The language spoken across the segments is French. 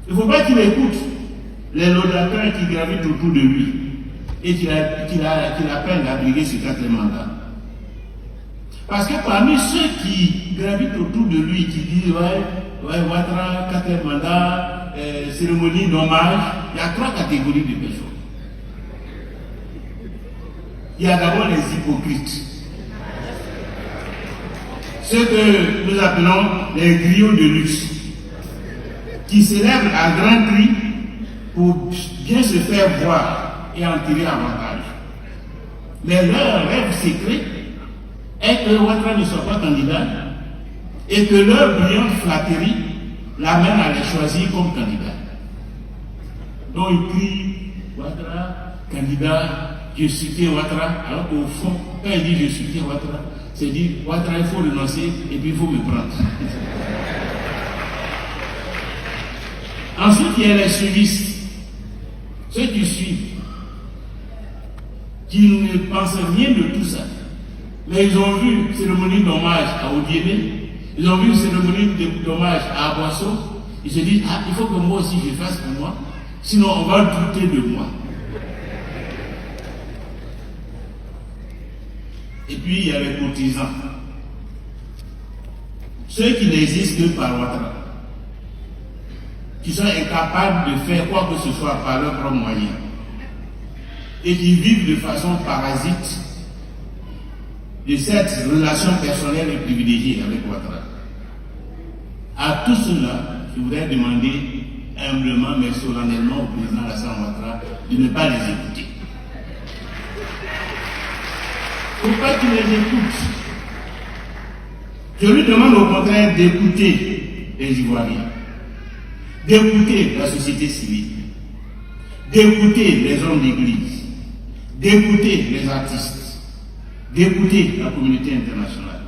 Il ne faut pas qu'il écoute les laudateurs qui gravitent autour de lui et qu'il appelle à briguer ce 4e mandat. Parce que parmi ceux qui gravitent autour de lui, qui disent ouais, Ouattara, 4e mandat, cérémonie d'hommage, il y a 3 catégories de personnes. Il y a d'abord les hypocrites. Ceux que nous appelons les griots de luxe, qui s'élèvent à grands cris pour bien se faire voir et en tirer avantage. Mais leur rêve secret est que Ouattara ne soit pas candidat et que leur brillante flatterie l'amène à les choisir comme candidat. Donc ils crient Ouattara, candidat, je soutiens Ouattara, alors qu'au fond, quand il dit je soutiens Ouattara, c'est dire Ouattara, il faut renoncer et puis il faut me prendre. Ensuite, il y a les suivistes, ceux qui suivent, qui ne pensent rien de tout ça. Mais ils ont vu une cérémonie d'hommage à Odiéné, ils ont vu une cérémonie d'hommage à Aboisseau, ils se disent, ah, il faut que moi aussi je fasse pour moi, sinon on va douter de moi. Et puis il y a les courtisans, ceux qui n'existent que par Ouattara, qui sont incapables de faire quoi que ce soit par leurs propres moyens et qui vivent de façon parasite de cette relation personnelle et privilégiée avec Ouattara. À tous ceux-là, je voudrais demander humblement mais solennellement au président Alassane Ouattara de ne pas les écouter. Il ne faut pas qu'il les écoute. Je lui demande au contraire d'écouter les Ivoiriens, d'écouter la société civile, d'écouter les hommes d'église, d'écouter les artistes, d'écouter la communauté internationale.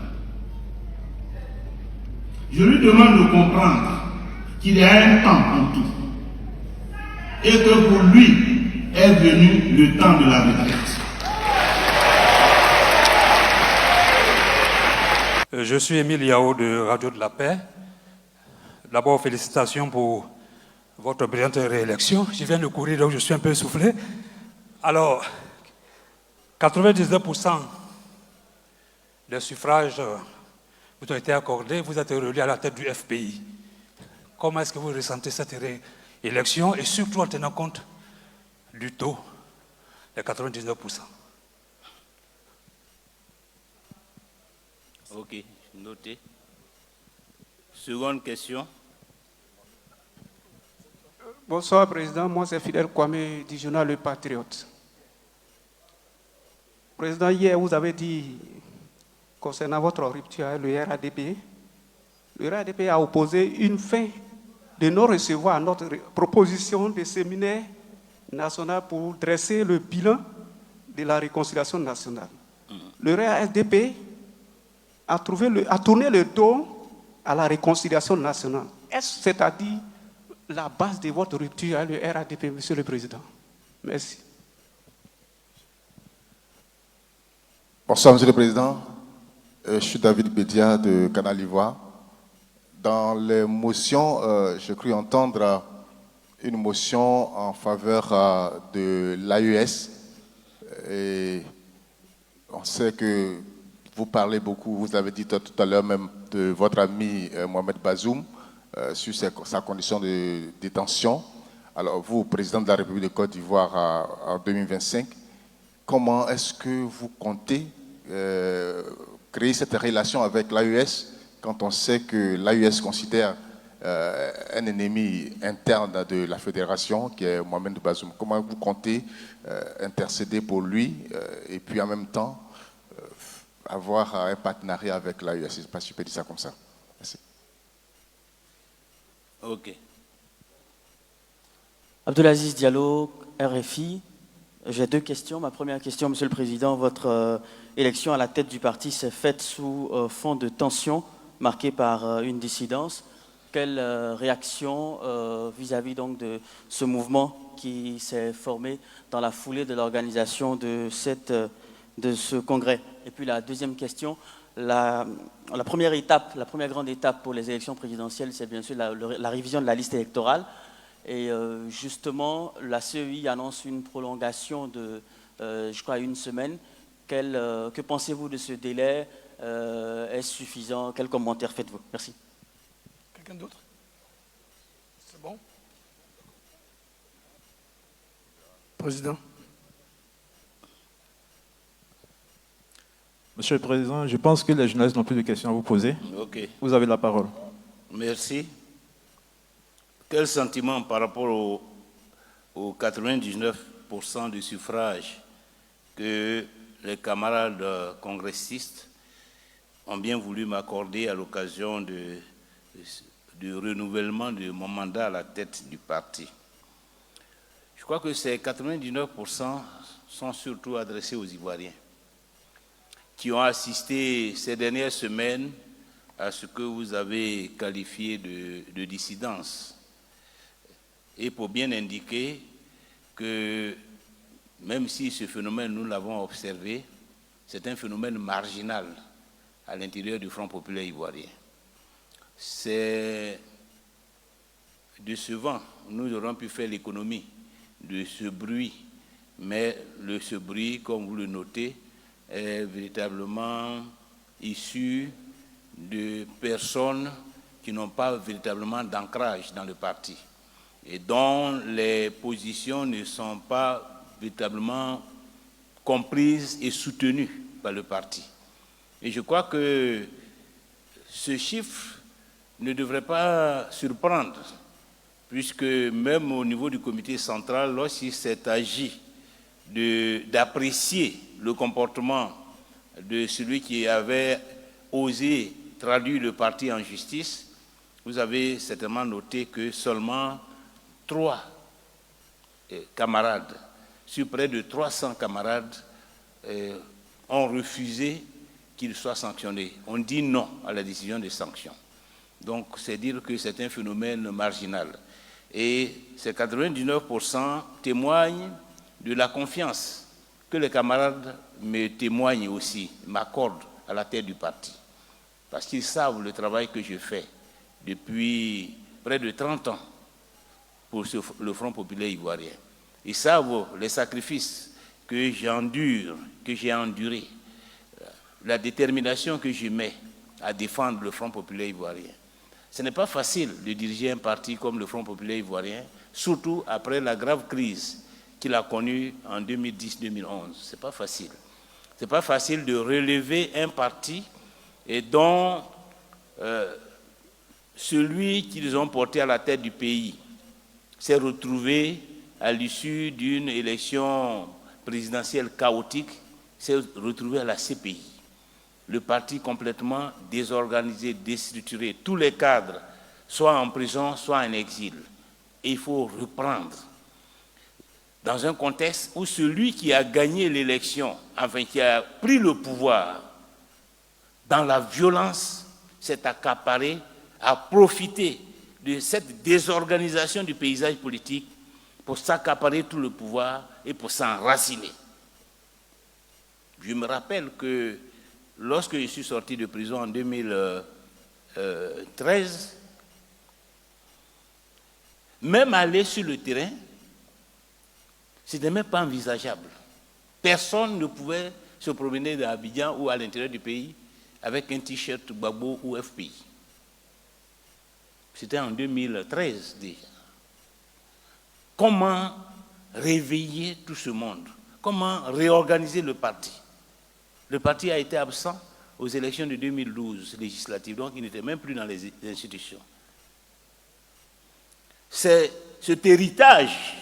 Je lui demande de comprendre qu'il y a un temps pour tout et que pour lui est venu le temps de la retraite. Je suis Émile Yao de Radio de la Paix. D'abord, félicitations pour votre brillante réélection. Je viens de courir, donc je suis un peu essoufflé. Alors, 99% des suffrages vous ont été accordés, vous êtes relié à la tête du FPI. Comment est-ce que vous ressentez cette élection et surtout en tenant compte du taux de 99%? Ok, noté. Seconde question. Bonsoir, Président. Moi, c'est Fidèle Kwame du journal Le Patriote. Président, hier, vous avez dit, concernant votre rupture avec le RADP a opposé une fin de non-recevoir à notre proposition de séminaire national pour dresser le bilan de la réconciliation nationale. Le RADP a tourné le dos à la réconciliation nationale. Est-ce c'est-à-dire la base de votre rupture avec le RADP, Monsieur le Président? Merci. Bonsoir, Monsieur le Président. Je suis David Bédia de Canal Ivoire. Dans les motions, j'ai cru entendre une motion en faveur de l'AES. Et on sait que vous parlez beaucoup, vous avez dit tout à l'heure même de votre ami Mohamed Bazoum sur sa condition de détention. Alors vous, président de la République de Côte d'Ivoire en 2025, comment est-ce que vous comptez créer cette relation avec l'AES quand on sait que l'AES considère un ennemi interne de la fédération qui est Mohamed Bazoum? Comment vous comptez intercéder pour lui et puis en même temps avoir un partenariat avec l'AES? Je ne sais pas si je peux dire ça comme ça. Merci. Ok. Abdelaziz Diallo, RFI. J'ai deux questions. Ma première question, Monsieur le Président, votre élection à la tête du parti s'est faite sous fond de tension marquée par une dissidence. Quelle réaction vis-à-vis donc de ce mouvement qui s'est formé dans la foulée de l'organisation de ce congrès? Et puis la deuxième question, la première grande étape pour les élections présidentielles, c'est bien sûr la révision de la liste électorale. Et justement, la CEI annonce une prolongation de, je crois, 1 semaine. Que pensez-vous de ce délai? Est-ce suffisant? Quel commentaire faites-vous? Merci. Quelqu'un d'autre? C'est bon? Président. Monsieur le Président, je pense que les journalistes n'ont plus de questions à vous poser. Ok. Vous avez la parole. Merci. Quel sentiment par rapport aux 99% du suffrage que les camarades congressistes ont bien voulu m'accorder à l'occasion du renouvellement de mon mandat à la tête du parti? Je crois que ces 99% sont surtout adressés aux Ivoiriens qui ont assisté ces dernières semaines à ce que vous avez qualifié de dissidence. Et pour bien indiquer que même si ce phénomène, nous l'avons observé, c'est un phénomène marginal à l'intérieur du Front populaire ivoirien. C'est décevant. Nous aurions pu faire l'économie de ce bruit, mais ce bruit, comme vous le notez, est véritablement issu de personnes qui n'ont pas véritablement d'ancrage dans le parti et dont les positions ne sont pas véritablement comprises et soutenues par le parti. Et je crois que ce chiffre ne devrait pas surprendre, puisque même au niveau du comité central, lorsqu'il s'est agi d'apprécier le comportement de celui qui avait osé traduire le parti en justice, vous avez certainement noté que seulement 3 camarades, sur près de 300 camarades, ont refusé qu'il soit sanctionné. On dit non à la décision de sanction. Donc, c'est dire que c'est un phénomène marginal. Et ces 99% témoignent de la confiance que les camarades me témoignent aussi, m'accordent à la tête du parti. Parce qu'ils savent le travail que je fais depuis près de 30 ans pour le Front populaire ivoirien. Ils savent les sacrifices que j'endure, que j'ai endurés, la détermination que je mets à défendre le Front populaire ivoirien. Ce n'est pas facile de diriger un parti comme le Front populaire ivoirien, surtout après la grave crise qu'il a connue en 2010-2011. Ce n'est pas facile. Ce n'est pas facile de relever un parti et dont celui qu'ils ont porté à la tête du pays s'est retrouvé à l'issue d'une élection présidentielle chaotique, s'est retrouvé à la CPI. Le parti complètement désorganisé, déstructuré, tous les cadres, soit en prison, soit en exil. Et il faut reprendre. Dans un contexte où celui qui a gagné l'élection, enfin qui a pris le pouvoir, dans la violence, s'est accaparé, a profité de cette désorganisation du paysage politique pour s'accaparer tout le pouvoir et pour s'enraciner. Je me rappelle que lorsque je suis sorti de prison en 2013, même aller sur le terrain, ce n'était même pas envisageable. Personne ne pouvait se promener dans Abidjan ou à l'intérieur du pays avec un t-shirt Gbagbo ou FPI. C'était en 2013 déjà. Comment réveiller tout ce monde? Comment réorganiser le parti? Le parti a été absent aux élections de 2012 législatives, donc il n'était même plus dans les institutions. C'est cet héritage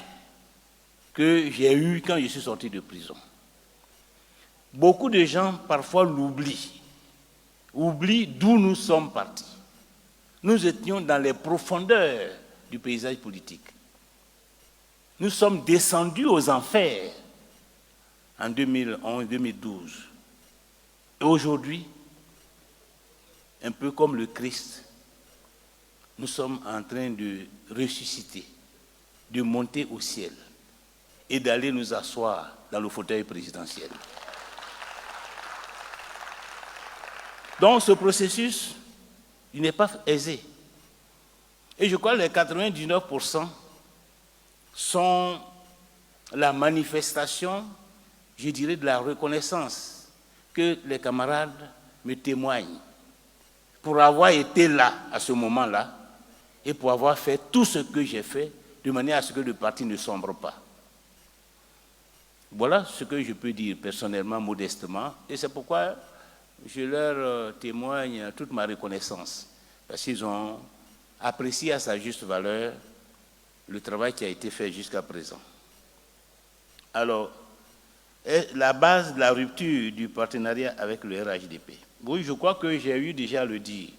que j'ai eu quand je suis sorti de prison. Beaucoup de gens parfois l'oublient, oublient d'où nous sommes partis. Nous étions dans les profondeurs du paysage politique. Nous sommes descendus aux enfers en 2011-2012. Et aujourd'hui, un peu comme le Christ, nous sommes en train de ressusciter, de monter au ciel et d'aller nous asseoir dans le fauteuil présidentiel. Donc ce processus, il n'est pas aisé. Et je crois que les 99% sont la manifestation, je dirais, de la reconnaissance que les camarades me témoignent pour avoir été là à ce moment-là et pour avoir fait tout ce que j'ai fait de manière à ce que le parti ne sombre pas. Voilà ce que je peux dire personnellement, modestement, et c'est pourquoi je leur témoigne toute ma reconnaissance, parce qu'ils ont apprécié à sa juste valeur le travail qui a été fait jusqu'à présent. Alors, la base de la rupture du partenariat avec le RHDP. Oui, je crois que j'ai eu déjà à le dire,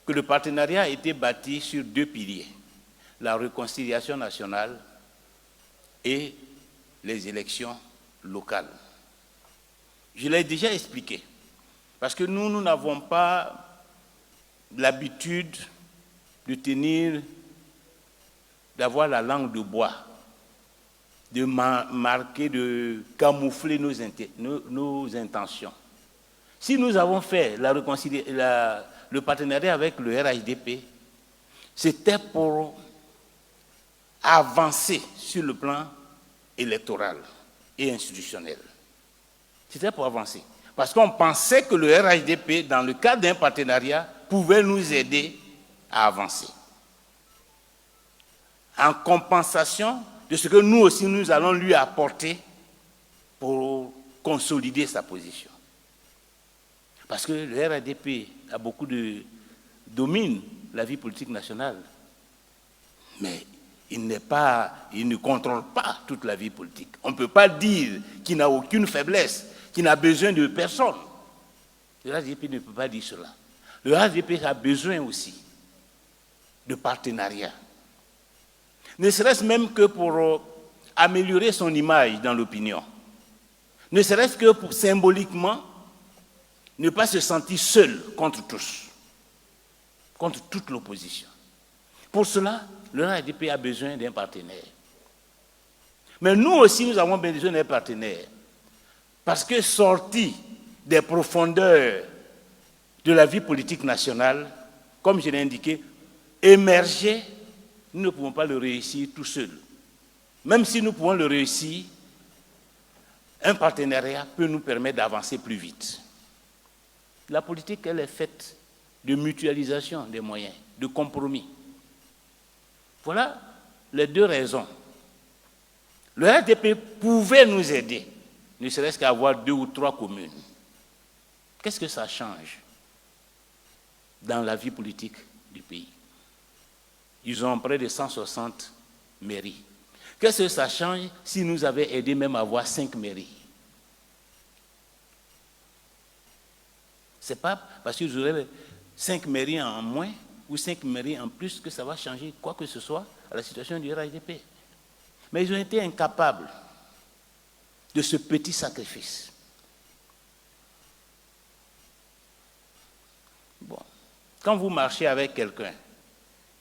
que le partenariat a été bâti sur deux piliers, la réconciliation nationale et les élections locales. Je l'ai déjà expliqué, parce que nous n'avons pas l'habitude de d'avoir la langue de bois, de marquer, de camoufler nos intentions. Si nous avons fait le partenariat avec le RHDP, c'était pour avancer sur le plan électoral et institutionnel. C'était pour avancer. Parce qu'on pensait que le RHDP, dans le cadre d'un partenariat, pouvait nous aider à avancer. En compensation de ce que nous aussi nous allons lui apporter pour consolider sa position. Parce que le RHDP a beaucoup domine la vie politique nationale, mais il ne contrôle pas toute la vie politique. On ne peut pas dire qu'il n'a aucune faiblesse, qu'il n'a besoin de personne. Le RHDP ne peut pas dire cela. Le RHDP a besoin aussi de partenariat. Ne serait-ce même que pour améliorer son image dans l'opinion. Ne serait-ce que pour symboliquement ne pas se sentir seul contre tous, contre toute l'opposition. Pour cela, le RHDP a besoin d'un partenaire. Mais nous aussi, nous avons besoin d'un partenaire. Parce que sorti des profondeurs de la vie politique nationale, comme je l'ai indiqué, émerger, nous ne pouvons pas le réussir tout seul. Même si nous pouvons le réussir, un partenariat peut nous permettre d'avancer plus vite. La politique, elle est faite de mutualisation des moyens, de compromis. Voilà les deux raisons. Le RHDP pouvait nous aider, ne serait-ce qu'à avoir 2 ou 3 communes. Qu'est-ce que ça change dans la vie politique du pays? Ils ont près de 160 mairies. Qu'est-ce que ça change si nous avions aidé même à avoir 5 mairies? Ce n'est pas parce que vous aurez 5 mairies en moins ou 5 mairies en plus que ça va changer quoi que ce soit à la situation du RHDP. Mais ils ont été incapables de ce petit sacrifice. Bon. Quand vous marchez avec quelqu'un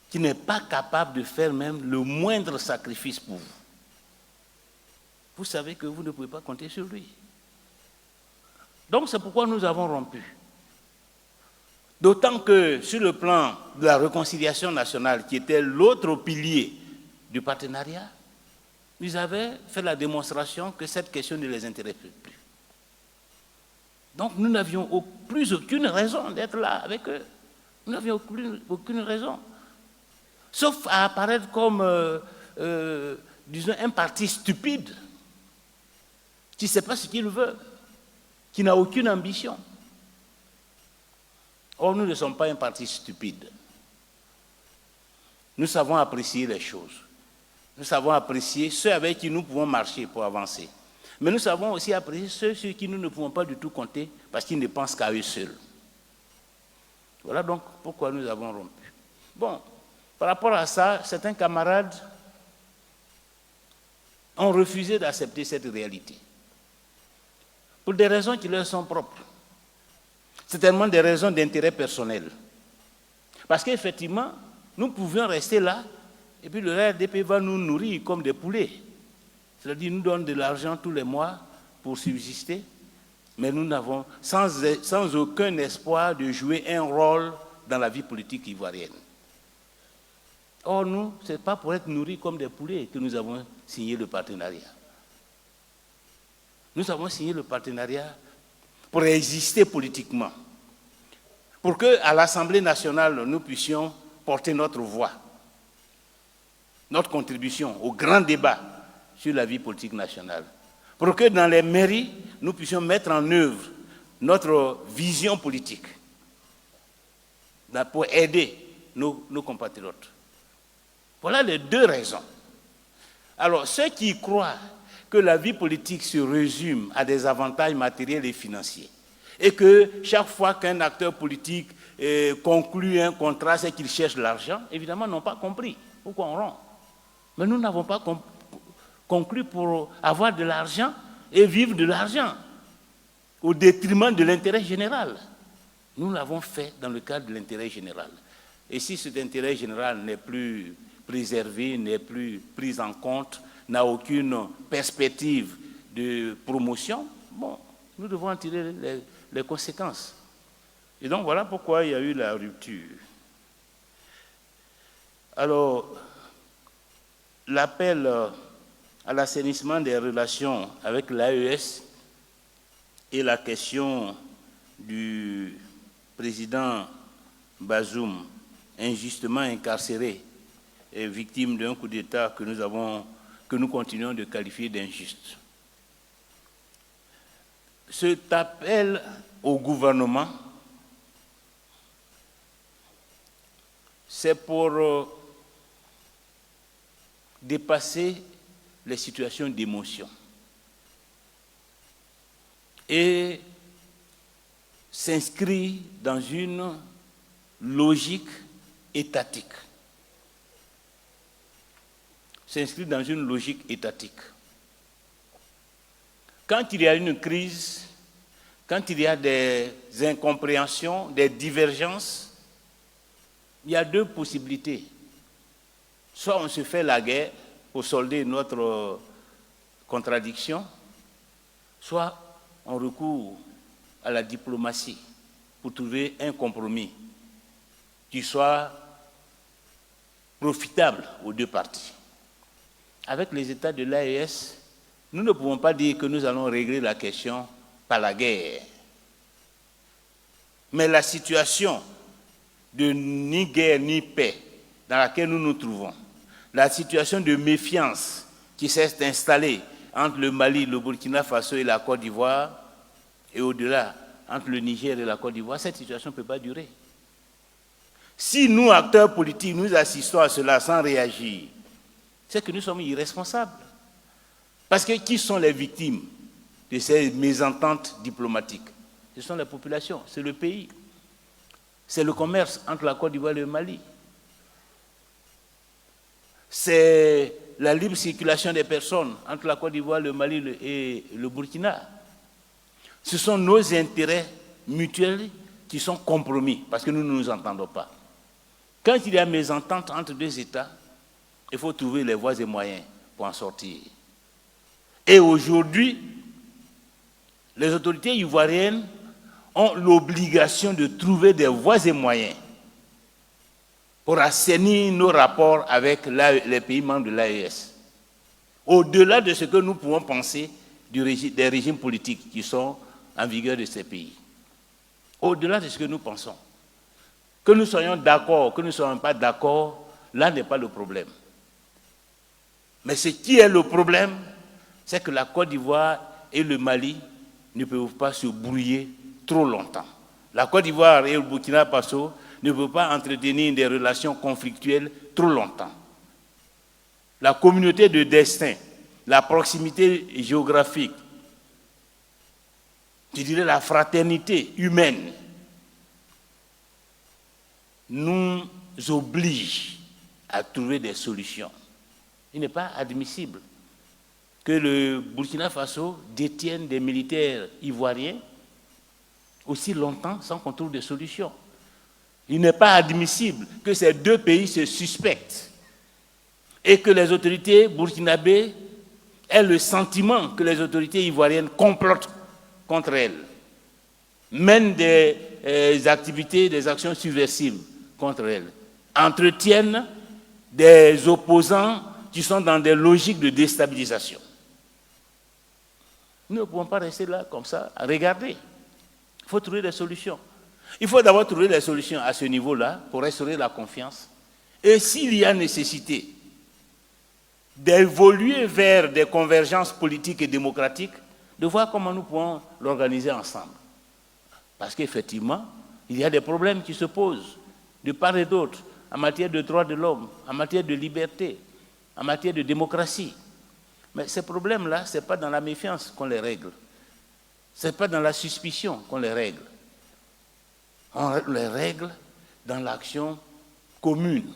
qui n'est pas capable de faire même le moindre sacrifice pour vous, vous savez que vous ne pouvez pas compter sur lui. Donc c'est pourquoi nous avons rompu. D'autant que sur le plan de la réconciliation nationale, qui était l'autre pilier du partenariat, ils avaient fait la démonstration que cette question ne les intéressait plus. Donc nous n'avions plus aucune raison d'être là avec eux. Nous n'avions aucune raison. Sauf à apparaître comme, disons, un parti stupide, qui ne sait pas ce qu'il veut, qui n'a aucune ambition. Or, nous ne sommes pas un parti stupide. Nous savons apprécier les choses. Nous savons apprécier ceux avec qui nous pouvons marcher pour avancer. Mais nous savons aussi apprécier ceux sur qui nous ne pouvons pas du tout compter parce qu'ils ne pensent qu'à eux seuls. Voilà donc pourquoi nous avons rompu. Bon, par rapport à ça, certains camarades ont refusé d'accepter cette réalité. Pour des raisons qui leur sont propres. Certainement des raisons d'intérêt personnel. Parce qu'effectivement, nous pouvions rester là, et puis le RHDP va nous nourrir comme des poulets. C'est-à-dire, nous donne de l'argent tous les mois pour subsister, mais nous n'avons sans aucun espoir de jouer un rôle dans la vie politique ivoirienne. Or, nous, ce n'est pas pour être nourris comme des poulets que nous avons signé le partenariat. Nous avons signé le partenariat pour exister politiquement, pour qu'à l'Assemblée nationale, nous puissions porter notre voix, notre contribution au grand débat sur la vie politique nationale, pour que dans les mairies, nous puissions mettre en œuvre notre vision politique pour aider nos compatriotes. Voilà les deux raisons. Alors, ceux qui croient que la vie politique se résume à des avantages matériels et financiers, et que chaque fois qu'un acteur politique conclut un contrat, c'est qu'il cherche l'argent, évidemment, n'ont pas compris pourquoi on rend. Mais nous n'avons pas conclu pour avoir de l'argent et vivre de l'argent, au détriment de l'intérêt général. Nous l'avons fait dans le cadre de l'intérêt général. Et si cet intérêt général n'est plus préservé, n'est plus pris en compte, n'a aucune perspective de promotion, bon, nous devons en tirer les conséquences. Et donc voilà pourquoi il y a eu la rupture. Alors, l'appel à l'assainissement des relations avec l'AES et la question du président Bazoum, injustement incarcéré et victime d'un coup d'État que nous continuons de qualifier d'injuste. Cet appel au gouvernement, c'est pour dépasser les situations d'émotion et s'inscrit dans une logique étatique. Quand il y a une crise, quand il y a des incompréhensions, des divergences, il y a deux possibilités. Soit on se fait la guerre pour solder notre contradiction, soit on recourt à la diplomatie pour trouver un compromis qui soit profitable aux deux parties. Avec les États de l'AES, nous ne pouvons pas dire que nous allons régler la question par la guerre. Mais la situation de ni guerre ni paix dans laquelle nous nous trouvons, la situation de méfiance qui s'est installée entre le Mali, le Burkina Faso et la Côte d'Ivoire, et au-delà, entre le Niger et la Côte d'Ivoire, cette situation ne peut pas durer. Si nous, acteurs politiques, nous assistons à cela sans réagir, c'est que nous sommes irresponsables. Parce que qui sont les victimes de ces mésententes diplomatiques? Ce sont les populations, c'est le pays. C'est le commerce entre la Côte d'Ivoire et le Mali. C'est la libre circulation des personnes entre la Côte d'Ivoire, le Mali et le Burkina. Ce sont nos intérêts mutuels qui sont compromis parce que nous ne nous entendons pas. Quand il y a mésentente entre deux États, il faut trouver les voies et moyens pour en sortir. Et aujourd'hui, les autorités ivoiriennes ont l'obligation de trouver des voies et moyens pour assainir nos rapports avec les pays membres de l'AES. Au-delà de ce que nous pouvons penser des régimes politiques qui sont en vigueur de ces pays. Au-delà de ce que nous pensons. Que nous soyons d'accord, que nous ne soyons pas d'accord, là n'est pas le problème. Mais ce qui est le problème, c'est que la Côte d'Ivoire et le Mali ne peuvent pas se brouiller trop longtemps. La Côte d'Ivoire et le Burkina Faso ne peuvent pas entretenir des relations conflictuelles trop longtemps. La communauté de destin, la proximité géographique, je dirais la fraternité humaine, nous oblige à trouver des solutions. Il n'est pas admissible que le Burkina Faso détienne des militaires ivoiriens aussi longtemps sans qu'on trouve des solutions. Il n'est pas admissible que ces deux pays se suspectent et que les autorités burkinabées aient le sentiment que les autorités ivoiriennes complotent contre elles, mènent des activités, des actions subversives contre elles, entretiennent des opposants qui sont dans des logiques de déstabilisation. Nous ne pouvons pas rester là comme ça à regarder. Il faut trouver des solutions. Il faut d'abord trouver des solutions à ce niveau-là pour restaurer la confiance. Et s'il y a nécessité d'évoluer vers des convergences politiques et démocratiques, de voir comment nous pouvons l'organiser ensemble. Parce qu'effectivement, il y a des problèmes qui se posent de part et d'autre en matière de droits de l'homme, en matière de liberté, en matière de démocratie. Mais ces problèmes-là, ce n'est pas dans la méfiance qu'on les règle. Ce n'est pas dans la suspicion qu'on les règle. On les règle dans l'action commune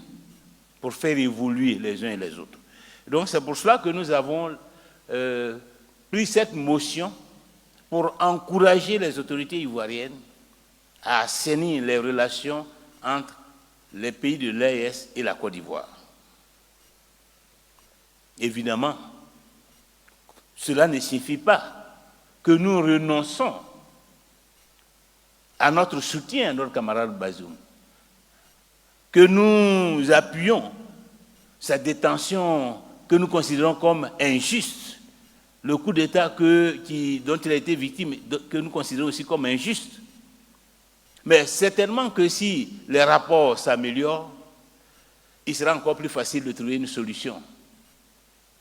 pour faire évoluer les uns et les autres. Donc c'est pour cela que nous avons pris cette motion pour encourager les autorités ivoiriennes à assainir les relations entre les pays de l'ES et la Côte d'Ivoire. Évidemment, cela ne signifie pas que nous renonçons à notre soutien à notre camarade Bazoum, que nous appuyons sa détention que nous considérons comme injuste, le coup d'État dont il a été victime, que nous considérons aussi comme injuste. Mais certainement que si les rapports s'améliorent, il sera encore plus facile de trouver une solution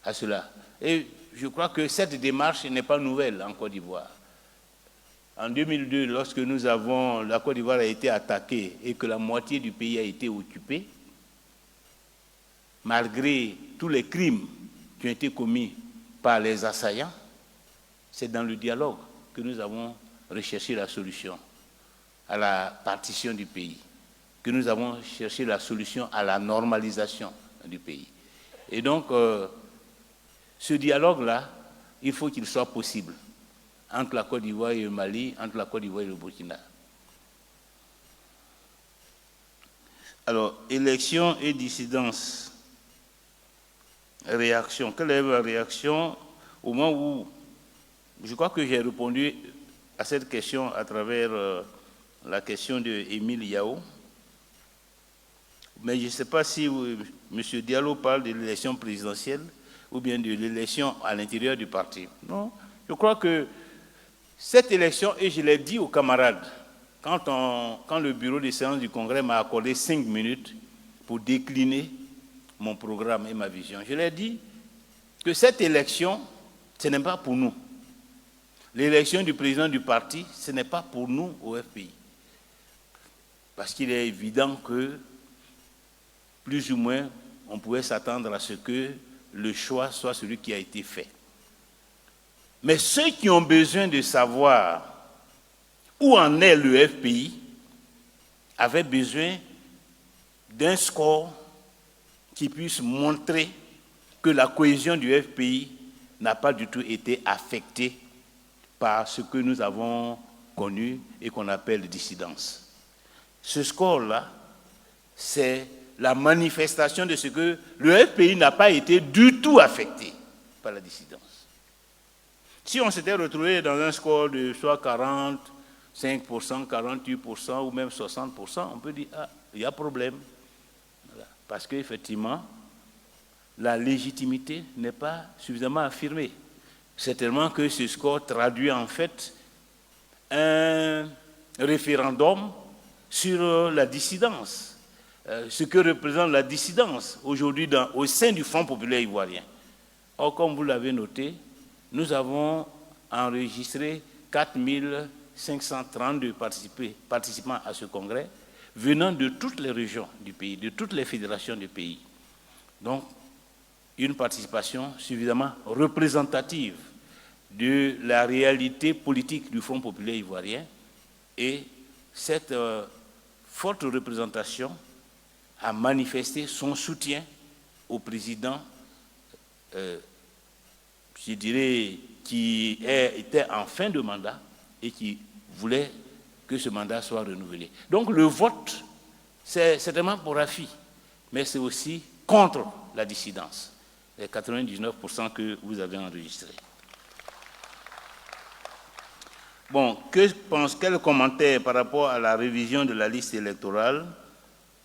à cela. Et je crois que cette démarche n'est pas nouvelle en Côte d'Ivoire. En 2002, lorsque la Côte d'Ivoire a été attaquée et que la moitié du pays a été occupée, malgré tous les crimes qui ont été commis par les assaillants, c'est dans le dialogue que nous avons recherché la solution à la partition du pays, que nous avons cherché la solution à la normalisation du pays. Et donc, ce dialogue-là, il faut qu'il soit possible entre la Côte d'Ivoire et le Mali, entre la Côte d'Ivoire et le Burkina. Alors, élection et dissidence. Réaction. Quelle est la réaction au moment où... Je crois que j'ai répondu à cette question à travers la question de Émile Yao. Mais je ne sais pas si M. Diallo parle de l'élection présidentielle ou bien de l'élection à l'intérieur du parti. Non, je crois que cette élection, et je l'ai dit aux camarades, quand le bureau des séances du Congrès m'a accordé 5 minutes pour décliner mon programme et ma vision, je leur ai dit que cette élection, ce n'est pas pour nous. L'élection du président du parti, ce n'est pas pour nous au FPI. Parce qu'il est évident que, plus ou moins, on pouvait s'attendre à ce que le choix soit celui qui a été fait. Mais ceux qui ont besoin de savoir où en est le FPI avaient besoin d'un score qui puisse montrer que la cohésion du FPI n'a pas du tout été affectée par ce que nous avons connu et qu'on appelle dissidence. Ce score-là, c'est la manifestation de ce que le FPI n'a pas été du tout affecté par la dissidence. Si on s'était retrouvé dans un score de soit 45%, 48% ou même 60%, on peut dire « Ah, il y a problème ». Parce qu'effectivement, la légitimité n'est pas suffisamment affirmée. Certainement que ce score traduit en fait un référendum sur la dissidence, ce que représente la dissidence aujourd'hui au sein du Front populaire ivoirien. Or, comme vous l'avez noté, nous avons enregistré 4532 participants à ce congrès, venant de toutes les régions du pays, de toutes les fédérations du pays. Donc, une participation suffisamment représentative de la réalité politique du Front populaire ivoirien, et cette forte représentation a manifesté son soutien au président, je dirais, qui était en fin de mandat et qui voulait que ce mandat soit renouvelé. Donc le vote, c'est certainement pour Rafi, mais c'est aussi contre la dissidence, les 99% que vous avez enregistrés. Bon, quel commentaire par rapport à la révision de la liste électorale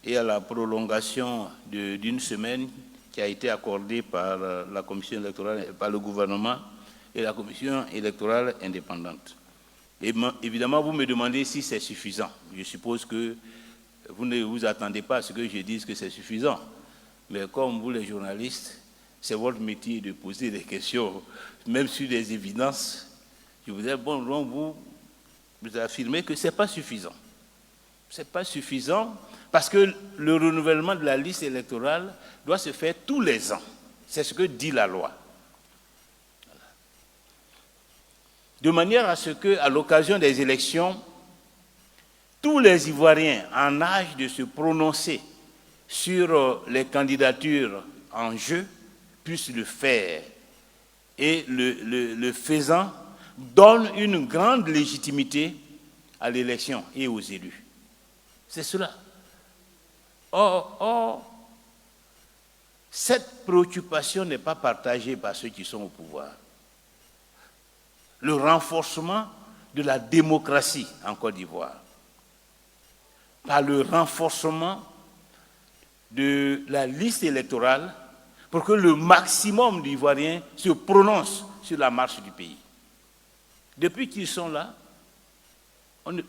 et à la prolongation d'une semaine qui a été accordée par la commission électorale, par le gouvernement et la commission électorale indépendante. Et évidemment, vous me demandez si c'est suffisant. Je suppose que vous ne vous attendez pas à ce que je dise que c'est suffisant. Mais comme vous, les journalistes, c'est votre métier de poser des questions, même sur des évidences. Je vous dis, bon, donc vous affirmez que ce n'est pas suffisant. Ce n'est pas suffisant parce que le renouvellement de la liste électorale doit se faire tous les ans. C'est ce que dit la loi. De manière à ce qu'à l'occasion des élections, tous les Ivoiriens en âge de se prononcer sur les candidatures en jeu puissent le faire. Et le faisant donne une grande légitimité à l'élection et aux élus. C'est cela. Or, cette préoccupation n'est pas partagée par ceux qui sont au pouvoir. Le renforcement de la démocratie en Côte d'Ivoire, par le renforcement de la liste électorale pour que le maximum d'Ivoiriens se prononcent sur la marche du pays. Depuis qu'ils sont là,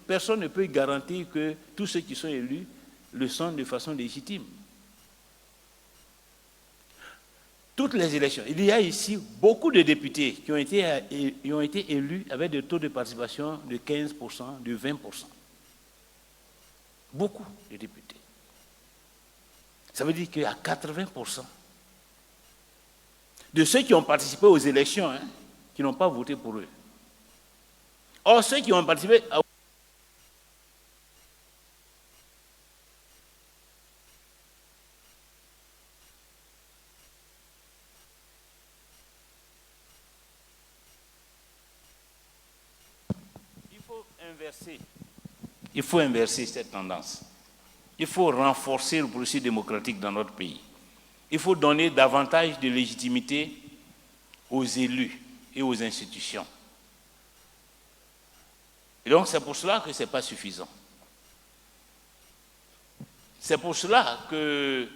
personne ne peut garantir que tous ceux qui sont élus le sont de façon légitime. Toutes les élections, il y a ici beaucoup de députés qui ont été élus avec des taux de participation de 15%, de 20%. Beaucoup de députés. Ça veut dire qu'il y a 80% de ceux qui ont participé aux élections, qui n'ont pas voté pour eux. Or, ceux qui ont participé Il faut inverser cette tendance. Il faut renforcer le processus démocratique dans notre pays. Il faut donner davantage de légitimité aux élus et aux institutions. Et donc c'est pour cela que ce n'est pas suffisant. C'est pour cela que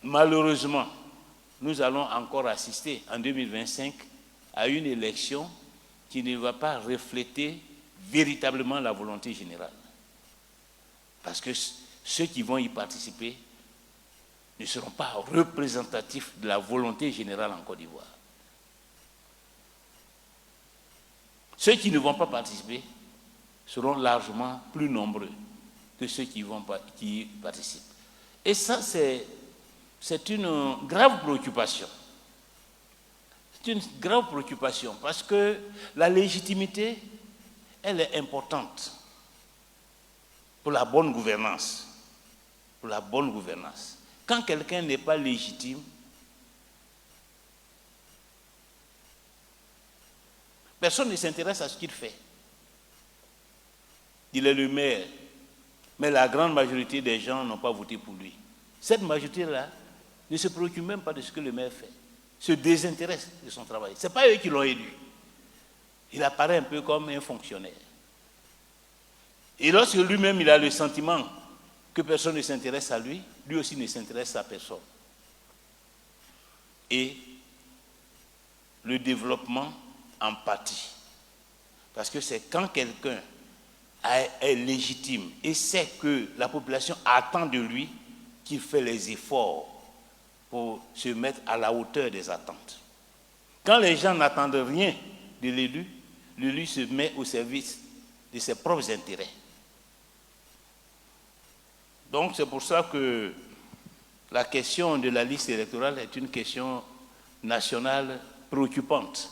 malheureusement, nous allons encore assister en 2025 à une élection qui ne va pas refléter véritablement la volonté générale. Parce que ceux qui vont y participer ne seront pas représentatifs de la volonté générale en Côte d'Ivoire. Ceux qui ne vont pas participer seront largement plus nombreux que ceux qui participent. Et ça, c'est une grave préoccupation. C'est une grave préoccupation parce que la légitimité, elle est importante pour la bonne gouvernance. Pour la bonne gouvernance. Quand quelqu'un n'est pas légitime, personne ne s'intéresse à ce qu'il fait. Il est le maire, mais la grande majorité des gens n'ont pas voté pour lui. Cette majorité-là ne se préoccupe même pas de ce que le maire fait, se désintéresse de son travail. Ce n'est pas eux qui l'ont élu. Il apparaît un peu comme un fonctionnaire. Et lorsque lui-même il a le sentiment que personne ne s'intéresse à lui, lui aussi ne s'intéresse à personne. Et le développement en pâtit. Parce que c'est quand quelqu'un est légitime et sait que la population attend de lui qu'il fait les efforts pour se mettre à la hauteur des attentes. Quand les gens n'attendent rien de l'élu, l'élu se met au service de ses propres intérêts. Donc c'est pour ça que la question de la liste électorale est une question nationale préoccupante.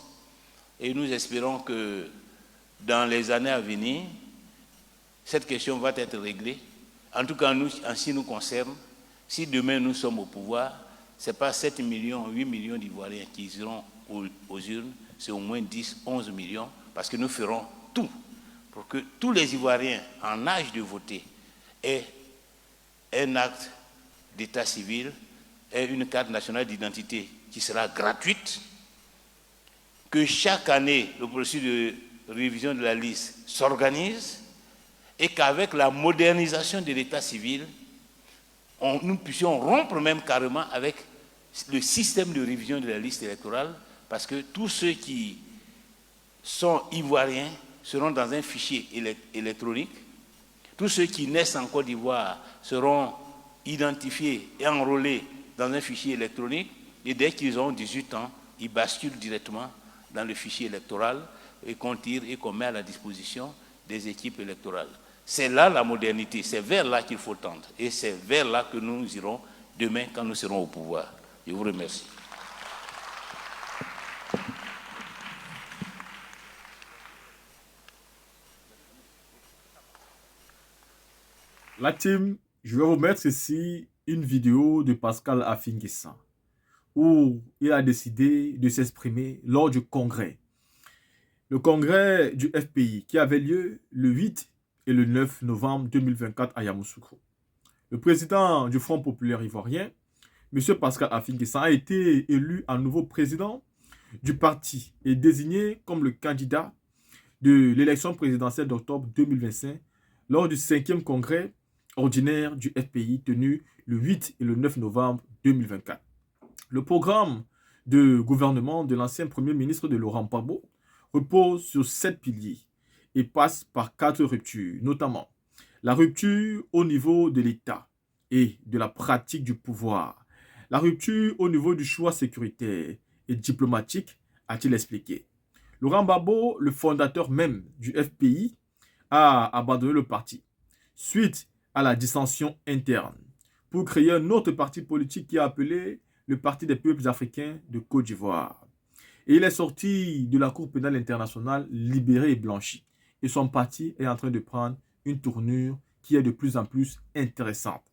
Et nous espérons que dans les années à venir, cette question va être réglée. En tout cas, nous, en ce qui nous concerne, si demain nous sommes au pouvoir, ce n'est pas 7 millions, 8 millions d'Ivoiriens qui iront aux urnes, c'est au moins 10, 11 millions, parce que nous ferons tout pour que tous les Ivoiriens en âge de voter aient un acte d'état civil et une carte nationale d'identité qui sera gratuite, que chaque année, le processus de révision de la liste s'organise et qu'avec la modernisation de l'état civil, nous puissions rompre même carrément avec le système de révision de la liste électorale, parce que tous ceux qui sont ivoiriens seront dans un fichier électronique. Tous ceux qui naissent en Côte d'Ivoire seront identifiés et enrôlés dans un fichier électronique, et dès qu'ils ont 18 ans, ils basculent directement dans le fichier électoral et qu'on tire et qu'on met à la disposition des équipes électorales. C'est là la modernité, c'est vers là qu'il faut tendre, et c'est vers là que nous irons demain quand nous serons au pouvoir. Je vous remercie. La team, je vais vous mettre ici une vidéo de Pascal Affi-N'Guessan où il a décidé de s'exprimer lors du congrès. Le congrès du FPI qui avait lieu le 8 et le 9 novembre 2024 à Yamoussoukro. Le président du Front populaire ivoirien, M. Pascal Affi-N'Guessan, a été élu à nouveau président du parti et désigné comme le candidat de l'élection présidentielle d'octobre 2025 lors du 5e congrès ordinaire du FPI tenu le 8 et le 9 novembre 2024. Le programme de gouvernement de l'ancien Premier ministre de Laurent Gbagbo repose sur 7 piliers et passe par 4 ruptures, notamment la rupture au niveau de l'État et de la pratique du pouvoir, la rupture au niveau du choix sécuritaire et diplomatique, a-t-il expliqué. Laurent Gbagbo, le fondateur même du FPI, a abandonné le parti suite à la dissension interne pour créer un autre parti politique qui est appelé le Parti des peuples africains de Côte d'Ivoire. Et il est sorti de la Cour pénale internationale libéré et blanchi. Et son parti est en train de prendre une tournure qui est de plus en plus intéressante.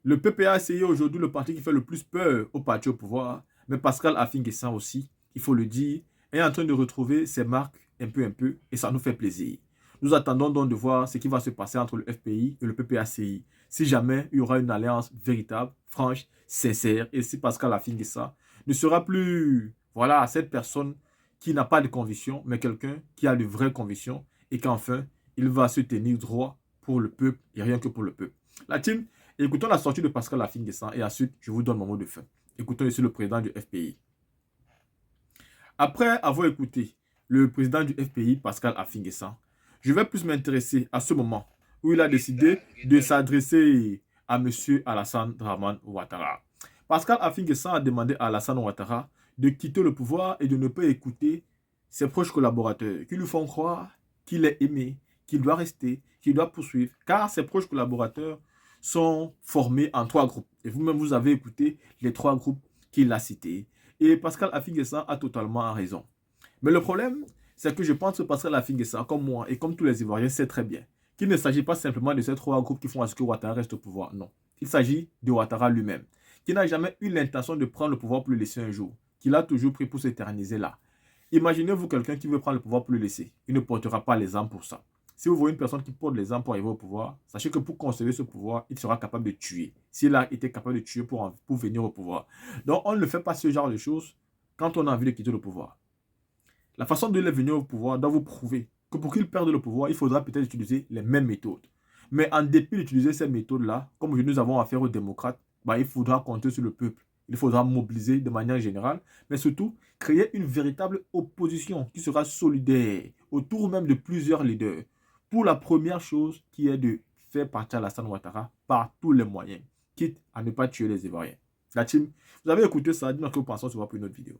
Le PPACI est aujourd'hui le parti qui fait le plus peur au parti au pouvoir, mais Pascal Affi-N'Guessan aussi, il faut le dire, est en train de retrouver ses marques un peu, et ça nous fait plaisir. Nous attendons donc de voir ce qui va se passer entre le FPI et le PPACI. Si jamais il y aura une alliance véritable, franche, sincère, et si Pascal Affi-N'Guessan ne sera plus, voilà, cette personne qui n'a pas de conviction, mais quelqu'un qui a de vraies convictions, et qu'enfin, il va se tenir droit pour le peuple et rien que pour le peuple. La team, écoutons la sortie de Pascal Affi-N'Guessan et ensuite, je vous donne mon mot de fin. Écoutons ici le président du FPI. Après avoir écouté le président du FPI, Pascal Affi-N'Guessan, je vais plus m'intéresser à ce moment où il a décidé de s'adresser à M. Alassane Dramane Ouattara. Pascal Affi-N'Guessan a demandé à Alassane Ouattara de quitter le pouvoir et de ne pas écouter ses proches collaborateurs qui lui font croire qu'il est aimé, qu'il doit rester, qu'il doit poursuivre, car ses proches collaborateurs sont formés en 3 groupes. Et vous-même, vous avez écouté les 3 groupes qu'il a cités. Et Pascal Affi-N'Guessan a totalement raison. Mais le problème, c'est que je pense que Pascal Affi-N'Guessan, comme moi et comme tous les Ivoiriens, sait très bien qu'il ne s'agit pas simplement de ces 3 groupes qui font à ce que Ouattara reste au pouvoir. Non. Il s'agit de Ouattara lui-même, qui n'a jamais eu l'intention de prendre le pouvoir pour le laisser un jour, qu'il a toujours pris pour s'éterniser là. Imaginez-vous quelqu'un qui veut prendre le pouvoir pour le laisser. Il ne portera pas les armes pour ça. Si vous voyez une personne qui porte les armes pour arriver au pouvoir, sachez que pour conserver ce pouvoir, il sera capable de tuer. S'il a été capable de tuer pour venir au pouvoir. Donc, on ne fait pas ce genre de choses quand on a envie de quitter le pouvoir. La façon de venir au pouvoir doit vous prouver que pour qu'il perde le pouvoir, il faudra peut-être utiliser les mêmes méthodes. Mais en dépit d'utiliser ces méthodes-là, comme nous avons affaire aux démocrates, il faudra compter sur le peuple. Il faudra mobiliser de manière générale, mais surtout créer une véritable opposition qui sera solidaire autour même de plusieurs leaders. Pour la première chose qui est de faire partir Alassane Ouattara par tous les moyens, quitte à ne pas tuer les Ivoiriens. La team, vous avez écouté ça, dites-moi ce que vous pensez, on se voit pour une autre vidéo.